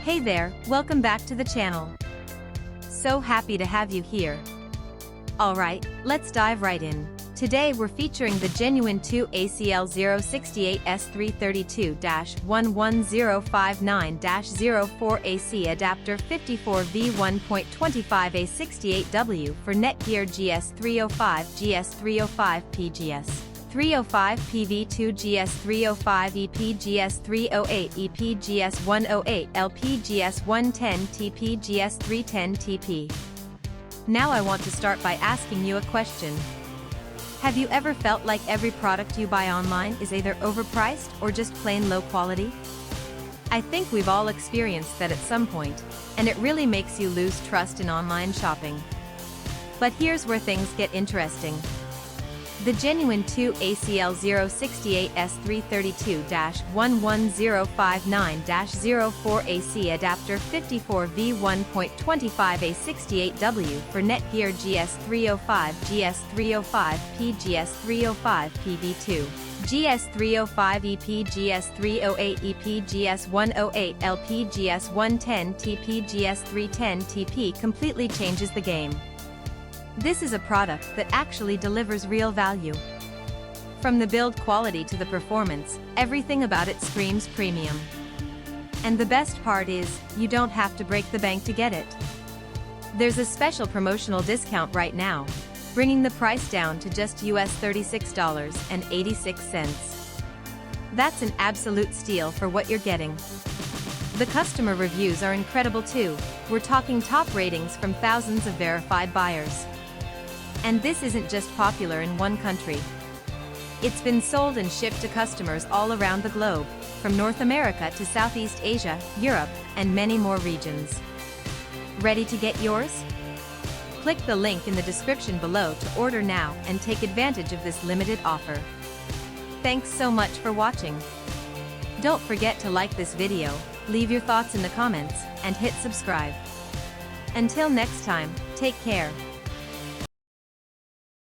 Hey there, welcome back to the channel. So happy to have you here. Alright, let's dive right in. Today we're featuring the genuine 2ACL068S 332-11059-04AC adapter 54V 1.25A 68W for NETGEAR GS305 GS305 PGS. 305 PV2 GS305 EPGS308 EPGS108 LPGS110 TPGS310 TP. Now I want to start by asking you a question. Have you ever felt like every product you buy online is either overpriced or just plain low quality? I think we've all experienced that at some point, and it really makes you lose trust in online shopping. But here's where things get interesting. The genuine 2ACL068S 332-11059-04AC adapter 54V 1.25A 68W for NETGEAR GS305 GS305 PGS305 PV2. GS305 EPGS308 EPGS108 LPGS110 TPGS310 TP completely changes the game. This is a product that actually delivers real value. From the build quality to the performance, everything about it screams premium. And the best part is, you don't have to break the bank to get it. There's a special promotional discount right now, bringing the price down to just US $36.86. That's an absolute steal for what you're getting. The customer reviews are incredible too. We're talking top ratings from thousands of verified buyers. And this isn't just popular in one country. It's been sold and shipped to customers all around the globe, from North America to Southeast Asia, Europe, and many more regions. Ready to get yours? Click the link in the description below to order now and take advantage of this limited offer. Thanks so much for watching. Don't forget to like this video, leave your thoughts in the comments, and hit subscribe. Until next time, take care.